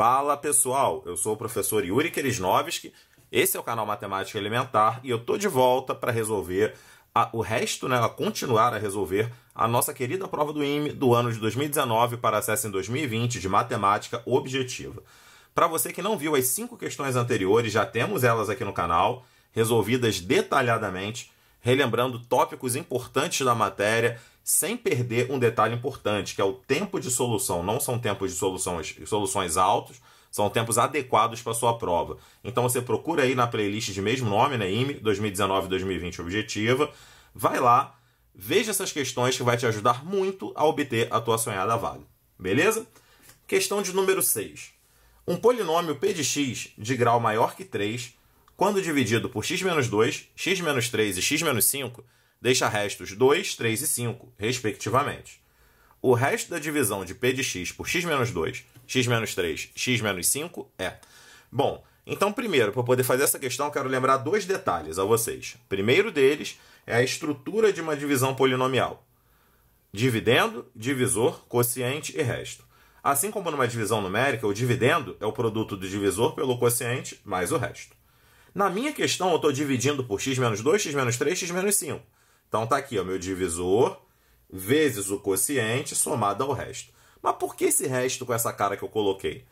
Fala pessoal, eu sou o professor Yuri Kerisnovski, esse é o canal Matemática Elementar e eu tô de volta para resolver o resto, né, continuar a resolver a nossa querida prova do IME do ano de 2019 para acesso em 2020 de Matemática Objetiva. Para você que não viu as 5 questões anteriores, já temos elas aqui no canal, resolvidas detalhadamente, relembrando tópicos importantes da matéria, sem perder um detalhe importante, que é o tempo de solução. Não são tempos de soluções altos, são tempos adequados para a sua prova. Então você procura aí na playlist de mesmo nome, né, IME 2019-2020 Objetiva, vai lá, veja essas questões que vai te ajudar muito a obter a tua sonhada vaga. Beleza? Questão de número 6. Um polinômio p de x de grau maior que 3, quando dividido por x-2, x-3 e x-5, deixa restos 2, 3 e 5, respectivamente. O resto da divisão de p de x por x-2, x-3, x-5 é... Bom, então primeiro, para poder fazer essa questão, eu quero lembrar 2 detalhes a vocês. O primeiro deles é a estrutura de uma divisão polinomial. Dividendo, divisor, quociente e resto. Assim como numa divisão numérica, o dividendo é o produto do divisor pelo quociente mais o resto. Na minha questão, eu estou dividindo por x-2, x-3, x-5. Então está aqui o meu divisor vezes o quociente somado ao resto. Mas por que esse resto com essa cara que eu coloquei?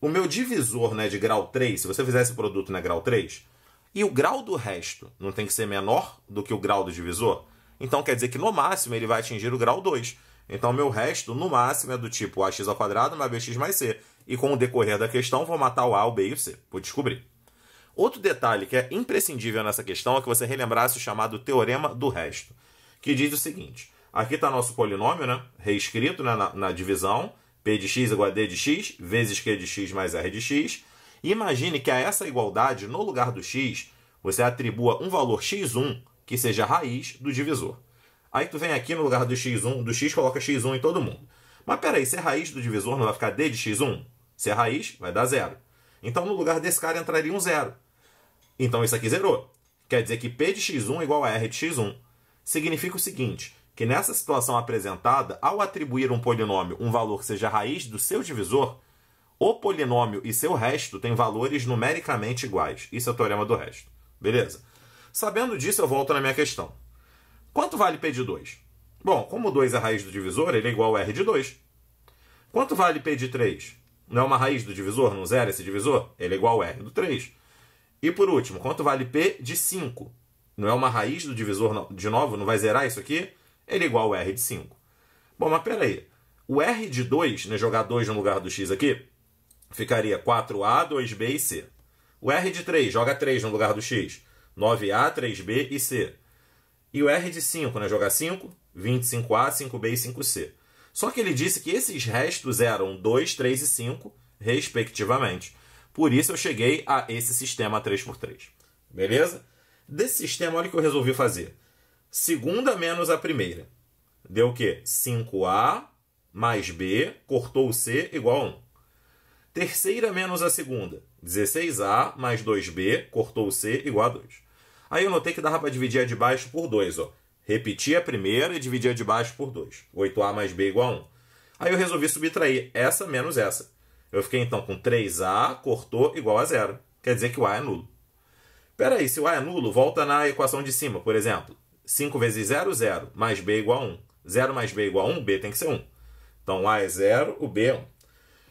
O meu divisor, né, de grau 3, se você fizer esse produto na grau 3, e o grau do resto não tem que ser menor do que o grau do divisor? Então quer dizer que no máximo ele vai atingir o grau 2. Então o meu resto no máximo é do tipo ax² mais bx mais c. E com o decorrer da questão vou matar o a, o b e o c. Vou descobrir. Outro detalhe que é imprescindível nessa questão é que você relembrasse o chamado teorema do resto, que diz o seguinte: aqui está nosso polinômio, né, reescrito, né, na divisão, p de x igual a d de x, vezes q de x mais r de x. E imagine que a essa igualdade, no lugar do x, você atribua um valor x1 que seja a raiz do divisor. Aí tu vem aqui no lugar do x1, do x coloca x1 em todo mundo. Mas peraí, se a raiz do divisor não vai ficar d de x1? Se a raiz, vai dar 0. Então no lugar desse cara entraria um 0. Então isso aqui zerou. Quer dizer que p de x1 é igual a r de x1. Significa o seguinte, que nessa situação apresentada, ao atribuir um polinômio um valor que seja a raiz do seu divisor, o polinômio e seu resto têm valores numericamente iguais. Isso é o teorema do resto. Beleza? Sabendo disso, eu volto na minha questão. Quanto vale p de 2? Bom, como 2 é a raiz do divisor, ele é igual a r de 2. Quanto vale p de 3? Não é uma raiz do divisor? Não zera esse divisor? Ele é igual a r do 3. E por último, quanto vale p de 5? Não é uma raiz do divisor, não. De novo, não vai zerar isso aqui? Ele é igual a r de 5. Bom, mas peraí. O r de 2, né, jogar 2 no lugar do x aqui, ficaria 4a, 2b e c. O r de 3, joga 3 no lugar do x, 9a, 3b e c. E o r de 5, né, jogar 5, 25a, 5b e 5c. Só que ele disse que esses restos eram 2, 3 e 5, respectivamente. Por isso eu cheguei a esse sistema 3×3. Beleza? Desse sistema, olha o que eu resolvi fazer. Segunda menos a primeira. Deu o quê? 5a mais b, cortou o c, igual a 1. Terceira menos a segunda. 16a mais 2b, cortou o c, igual a 2. Aí eu notei que dava para dividir a de baixo por 2. Ó. Repetir a primeira e dividir a de baixo por 2. 8a mais b igual a 1. Aí eu resolvi subtrair essa menos essa. Eu fiquei então com 3a, cortou, igual a 0. Quer dizer que o a é nulo. Espera aí, se o a é nulo, volta na equação de cima, por exemplo. 5 vezes 0, 0, mais b igual a 1. 0 mais b igual a 1, b tem que ser 1. Então o a é 0, o b é 1.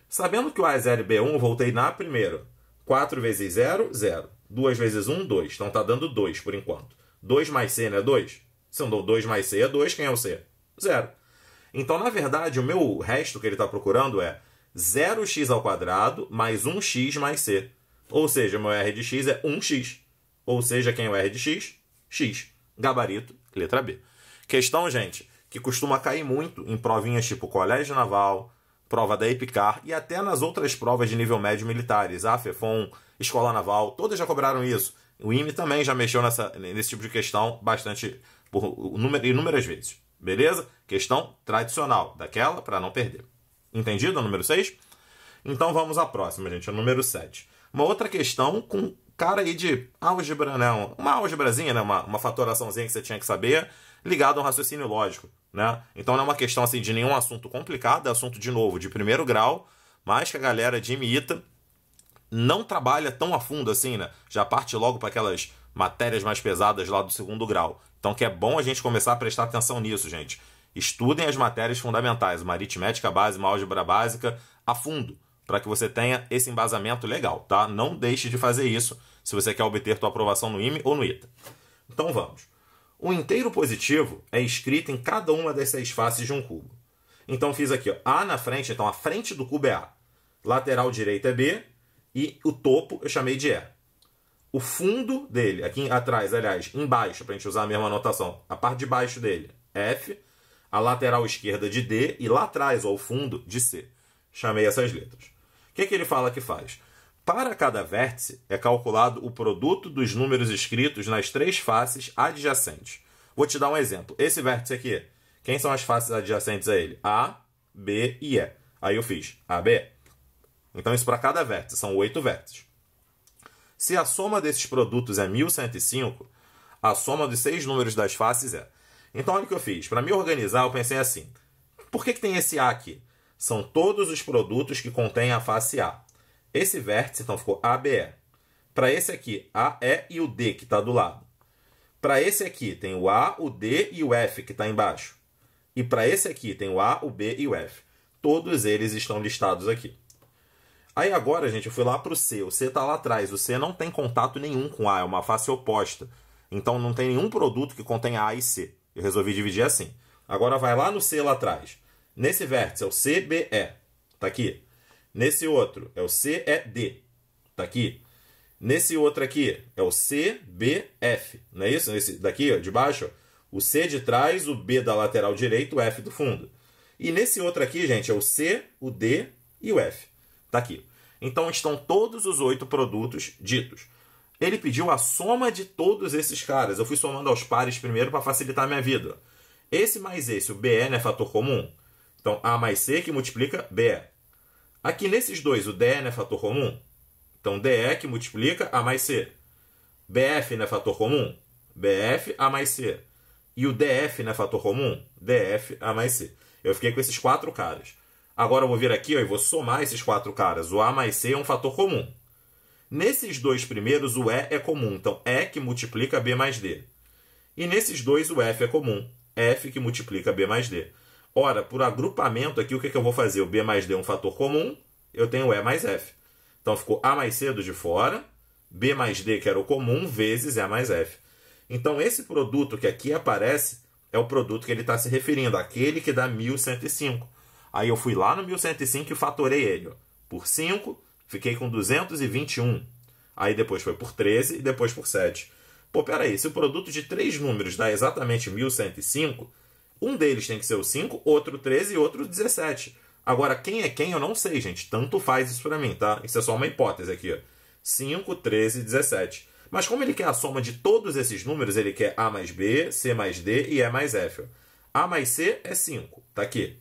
Sabendo que o a é 0 e b é 1, eu voltei na primeira. 4 vezes 0, 0. 2 vezes 1, 2. Então está dando 2 por enquanto. 2 mais c não é 2? Se eu dou 2 mais c é 2, quem é o c? 0. Então, na verdade, o meu resto que ele está procurando é 0x² mais 1x mais c. Ou seja, o meu r de x é 1x. Ou seja, quem é o r de x? X. Gabarito, letra B. Questão, gente, que costuma cair muito em provinhas tipo Colégio Naval, prova da EPICAR e até nas outras provas de nível médio militares, a FEFON, Escola Naval, todas já cobraram isso. O IME também já mexeu nesse tipo de questão bastante, inúmeras vezes. Beleza? Questão tradicional, daquela para não perder. Entendido? Número 6? Então vamos à próxima, gente, a número 7. Uma outra questão com cara aí de álgebra, né? Uma álgebrazinha, né? Uma fatoraçãozinha que você tinha que saber, ligado a um raciocínio lógico, né? Então não é uma questão assim de nenhum assunto complicado, é assunto, de novo, de primeiro grau, mas que a galera de IME-ITA não trabalha tão a fundo assim, né? Já parte logo para aquelas matérias mais pesadas lá do segundo grau. Então que é bom a gente começar a prestar atenção nisso, gente. Estudem as matérias fundamentais, uma aritmética básica, uma álgebra básica a fundo, para que você tenha esse embasamento legal, tá? Não deixe de fazer isso se você quer obter sua aprovação no IME ou no ITA. Então vamos. O inteiro positivo é escrito em cada uma das 6 faces de um cubo. Então fiz aqui, ó, A na frente, então a frente do cubo é A. Lateral direito é B e o topo eu chamei de E. O fundo dele, aqui atrás, aliás, embaixo, para a gente usar a mesma notação, a parte de baixo dele, F, a lateral esquerda de D e lá atrás, ou o fundo, de C. Chamei essas letras. O que ele fala que faz? Para cada vértice, é calculado o produto dos números escritos nas 3 faces adjacentes. Vou te dar um exemplo. Esse vértice aqui, quem são as faces adjacentes a ele? A, B e E. Aí eu fiz AB. Então isso para cada vértice, são 8 vértices. Se a soma desses produtos é 1105, a soma dos 6 números das faces é. Então olha o que eu fiz. Para me organizar, eu pensei assim. Por que tem esse A aqui? São todos os produtos que contêm a face A. Esse vértice, então, ficou ABE. Para esse aqui, AE e o D, que está do lado. Para esse aqui, tem o A, o D e o F, que está embaixo. E para esse aqui, tem o A, o B e o F. Todos eles estão listados aqui. Aí agora, gente, eu fui lá para o C. O C está lá atrás. O C não tem contato nenhum com A, é uma face oposta. Então, não tem nenhum produto que contém A e C. Eu resolvi dividir assim. Agora, vai lá no C lá atrás. Nesse vértice é o CBE. Está aqui. Nesse outro é o CED. Está aqui. Nesse outro aqui é o CBF. Não é isso? Nesse daqui, ó, de baixo, ó, o C de trás, o B da lateral direita, o F do fundo. E nesse outro aqui, gente, é o C, o D e o F. Está aqui. Então estão todos os 8 produtos ditos. Ele pediu a soma de todos esses caras. Eu fui somando aos pares primeiro para facilitar a minha vida. Esse mais esse, o BE, não é fator comum? Então A mais C que multiplica BE. Aqui nesses dois, o DE não é fator comum? Então DE que multiplica A mais C. BF não é fator comum? BF A mais C. E o DF não é fator comum? DF A mais C. Eu fiquei com esses 4 caras. Agora eu vou vir aqui, ó, e vou somar esses 4 caras. O A mais C é um fator comum. Nesses 2 primeiros, o E é comum. Então, E que multiplica B mais D. E nesses 2, o F é comum. F que multiplica B mais D. Ora, por agrupamento aqui, o que eu vou fazer? O B mais D é um fator comum. Eu tenho E mais F. Então, ficou A mais C do de fora. B mais D, que era o comum, vezes E mais F. Então, esse produto que aqui aparece é o produto que ele está se referindo. Aquele que dá 1105. Aí eu fui lá no 1105 e fatorei ele. Ó. Por 5, fiquei com 221. Aí depois foi por 13 e depois por 7. Pô, peraí, se o produto de 3 números dá exatamente 1105, um deles tem que ser o 5, outro 13 e outro 17. Agora, quem é quem eu não sei, gente. Tanto faz isso pra mim, tá? Isso é só uma hipótese aqui, ó. 5, 13 e 17. Mas como ele quer a soma de todos esses números, ele quer A mais B, C mais D e E mais F. Ó. A mais C é 5, tá aqui.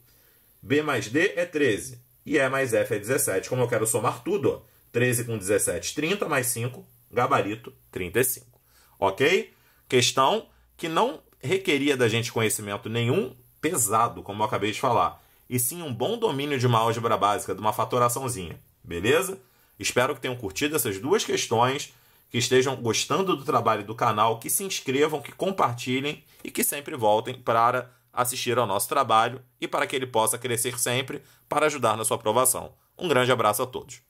B mais D é 13 e E mais F é 17. Como eu quero somar tudo, ó, 13 com 17, 30 mais 5, gabarito 35. Ok? Questão que não requeria da gente conhecimento nenhum pesado, como eu acabei de falar, e sim um bom domínio de uma álgebra básica, de uma fatoraçãozinha. Beleza? Espero que tenham curtido essas 2 questões, que estejam gostando do trabalho do canal, que se inscrevam, que compartilhem e que sempre voltem para assistir ao nosso trabalho e para que ele possa crescer sempre para ajudar na sua aprovação. Um grande abraço a todos.